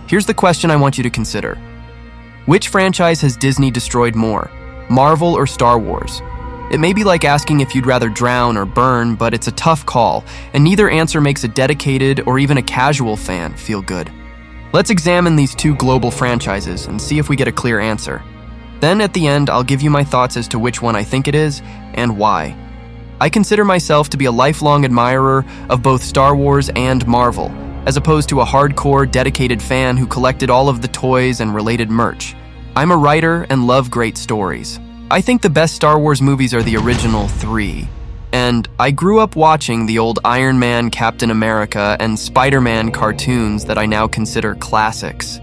Here's the question I want you to consider. Which franchise has Disney destroyed more, Marvel or Star Wars? It may be like asking if you'd rather drown or burn, but it's a tough call, and neither answer makes a dedicated or even a casual fan feel good. Let's examine these two global franchises and see if we get a clear answer. Then at the end, I'll give you my thoughts as to which one I think it is and why. I consider myself to be a lifelong admirer of both Star Wars and Marvel, as opposed to a hardcore, dedicated fan who collected all of the toys and related merch. I'm a writer and love great stories. I think the best Star Wars movies are the original 3. And I grew up watching the old Iron Man, Captain America, and Spider-Man cartoons that I now consider classics.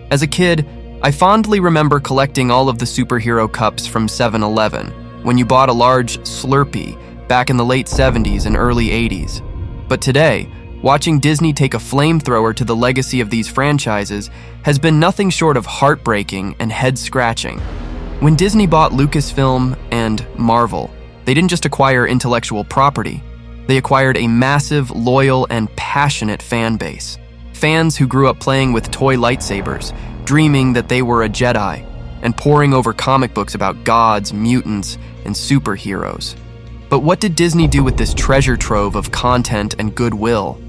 As a kid, I fondly remember collecting all of the superhero cups from 7-Eleven, when you bought a large Slurpee back in the late 70s and early 80s. But today, watching Disney take a flamethrower to the legacy of these franchises has been nothing short of heartbreaking and head-scratching. When Disney bought Lucasfilm and Marvel, they didn't just acquire intellectual property, they acquired a massive, loyal, and passionate fan base. Fans who grew up playing with toy lightsabers, dreaming that they were a Jedi, and poring over comic books about gods, mutants, and superheroes. But what did Disney do with this treasure trove of content and goodwill?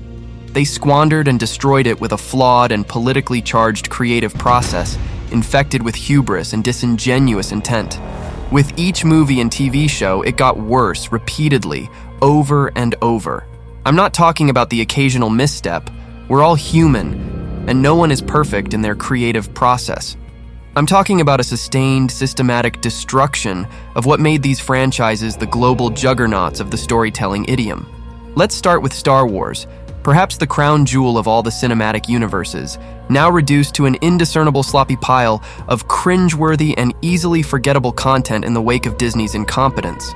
They squandered and destroyed it with a flawed and politically charged creative process infected with hubris and disingenuous intent. With each movie and TV show, it got worse repeatedly, over and over. I'm not talking about the occasional misstep. We're all human, and no one is perfect in their creative process. I'm talking about a sustained, systematic destruction of what made these franchises the global juggernauts of the storytelling idiom. Let's start with Star Wars, perhaps the crown jewel of all the cinematic universes, now reduced to an indiscernible sloppy pile of cringeworthy and easily forgettable content in the wake of Disney's incompetence.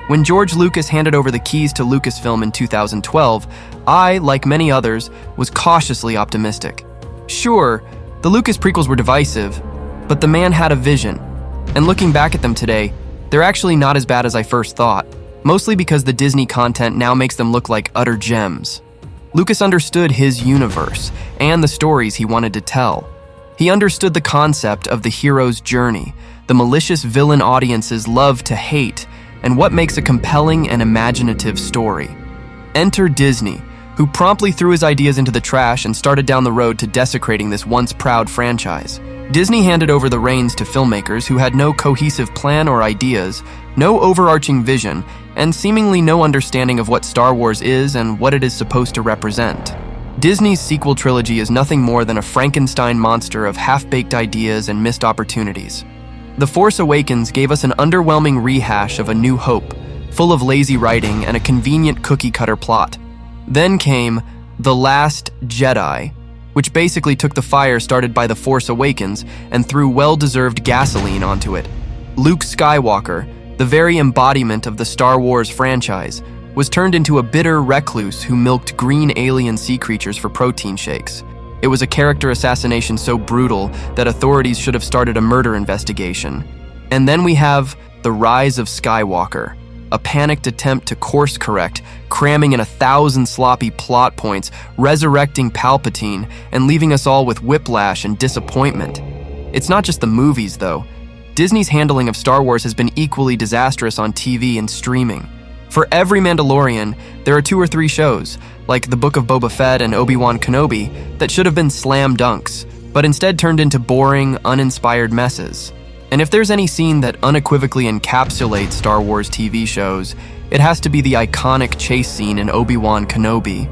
When George Lucas handed over the keys to Lucasfilm in 2012, I, like many others, was cautiously optimistic. Sure, the Lucas prequels were divisive, but the man had a vision. And looking back at them today, they're actually not as bad as I first thought, mostly because the Disney content now makes them look like utter gems. Lucas understood his universe and the stories he wanted to tell. He understood the concept of the hero's journey, the malicious villain audiences love to hate, and what makes a compelling and imaginative story. Enter Disney, who promptly threw his ideas into the trash and started down the road to desecrating this once proud franchise. Disney handed over the reins to filmmakers who had no cohesive plan or ideas, no overarching vision, and seemingly no understanding of what Star Wars is and what it is supposed to represent. Disney's sequel trilogy is nothing more than a Frankenstein monster of half-baked ideas and missed opportunities. The Force Awakens gave us an underwhelming rehash of A New Hope, full of lazy writing and a convenient cookie-cutter plot. Then came The Last Jedi, which basically took the fire started by The Force Awakens and threw well-deserved gasoline onto it. Luke Skywalker, the very embodiment of the Star Wars franchise, was turned into a bitter recluse who milked green alien sea creatures for protein shakes. It was a character assassination so brutal that authorities should have started a murder investigation. And then we have The Rise of Skywalker, a panicked attempt to course correct, cramming in 1,000 sloppy plot points, resurrecting Palpatine, and leaving us all with whiplash and disappointment. It's not just the movies, though. Disney's handling of Star Wars has been equally disastrous on TV and streaming. For every Mandalorian, there are 2 or 3 shows, like The Book of Boba Fett and Obi-Wan Kenobi, that should have been slam dunks, but instead turned into boring, uninspired messes. And if there's any scene that unequivocally encapsulates Star Wars TV shows, it has to be the iconic chase scene in Obi-Wan Kenobi.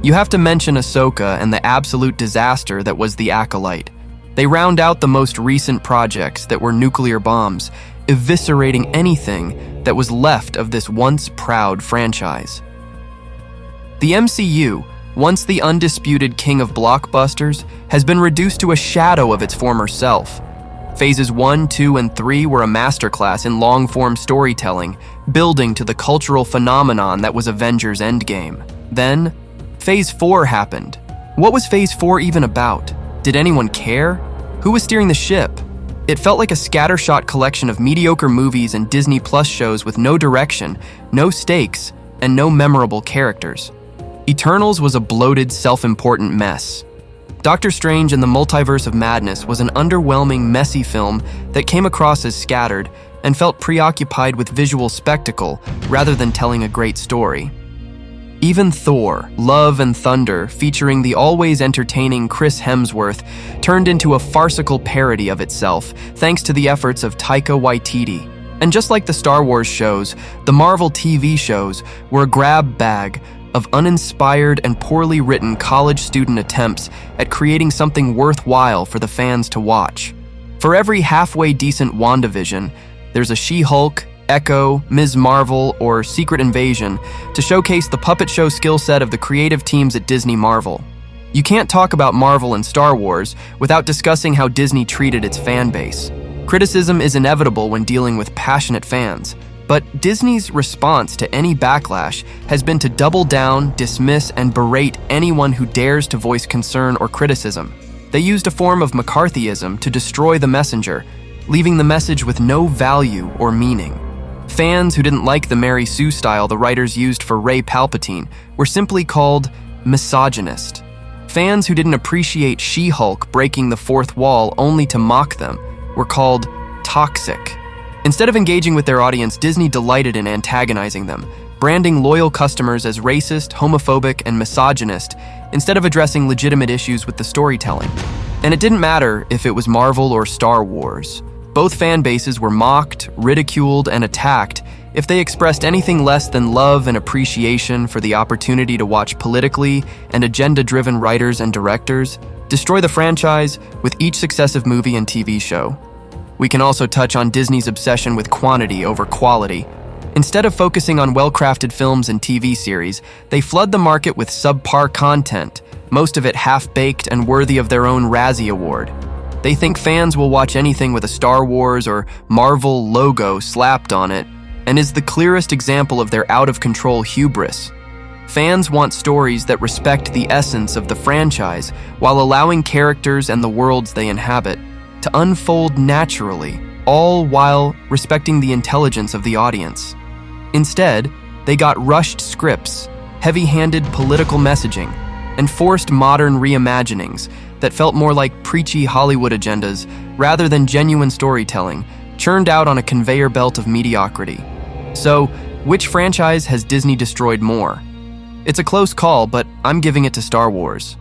You have to mention Ahsoka and the absolute disaster that was The Acolyte. They round out the most recent projects that were nuclear bombs, eviscerating anything that was left of this once proud franchise. The MCU, once the undisputed king of blockbusters, has been reduced to a shadow of its former self. Phases 1, 2, and 3 were a masterclass in long-form storytelling, building to the cultural phenomenon that was Avengers Endgame. Then, Phase 4 happened. What was Phase 4 even about? Did anyone care? Who was steering the ship? It felt like a scattershot collection of mediocre movies and Disney Plus shows with no direction, no stakes, and no memorable characters. Eternals was a bloated, self-important mess. Doctor Strange and the Multiverse of Madness was an underwhelming, messy film that came across as scattered and felt preoccupied with visual spectacle rather than telling a great story. Even Thor, Love and Thunder, featuring the always entertaining Chris Hemsworth, turned into a farcical parody of itself thanks to the efforts of Taika Waititi. And just like the Star Wars shows, the Marvel TV shows were a grab bag of uninspired and poorly written college student attempts at creating something worthwhile for the fans to watch. For every halfway decent WandaVision, there's a She-Hulk, Echo, Ms. Marvel, or Secret Invasion to showcase the puppet show skill set of the creative teams at Disney Marvel. You can't talk about Marvel and Star Wars without discussing how Disney treated its fan base. Criticism is inevitable when dealing with passionate fans, but Disney's response to any backlash has been to double down, dismiss, and berate anyone who dares to voice concern or criticism. They used a form of McCarthyism to destroy the messenger, leaving the message with no value or meaning. Fans who didn't like the Mary Sue style the writers used for Rey Palpatine were simply called misogynist. Fans who didn't appreciate She-Hulk breaking the fourth wall only to mock them were called toxic. Instead of engaging with their audience, Disney delighted in antagonizing them, branding loyal customers as racist, homophobic, and misogynist instead of addressing legitimate issues with the storytelling. And it didn't matter if it was Marvel or Star Wars. Both fan bases were mocked, ridiculed, and attacked if they expressed anything less than love and appreciation for the opportunity to watch politically and agenda-driven writers and directors destroy the franchise with each successive movie and TV show. We can also touch on Disney's obsession with quantity over quality. Instead of focusing on well-crafted films and TV series, they flood the market with subpar content, most of it half-baked and worthy of their own Razzie Award. They think fans will watch anything with a Star Wars or Marvel logo slapped on it, and is the clearest example of their out-of-control hubris. Fans want stories that respect the essence of the franchise while allowing characters and the worlds they inhabit to unfold naturally, all while respecting the intelligence of the audience. Instead, they got rushed scripts, heavy-handed political messaging, and forced modern reimaginings that felt more like preachy Hollywood agendas rather than genuine storytelling, churned out on a conveyor belt of mediocrity. So, which franchise has Disney destroyed more? It's a close call, but I'm giving it to Star Wars.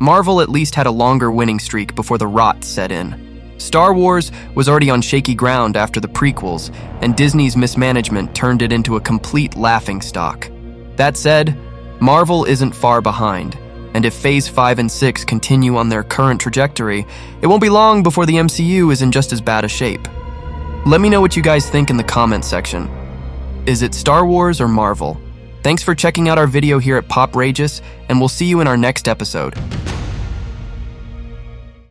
Marvel at least had a longer winning streak before the rot set in. Star Wars was already on shaky ground after the prequels, and Disney's mismanagement turned it into a complete laughingstock. That said, Marvel isn't far behind, and if Phase 5 and 6 continue on their current trajectory, it won't be long before the MCU is in just as bad a shape. Let me know what you guys think in the comments section. Is it Star Wars or Marvel? Thanks for checking out our video here at Poprageous, and we'll see you in our next episode.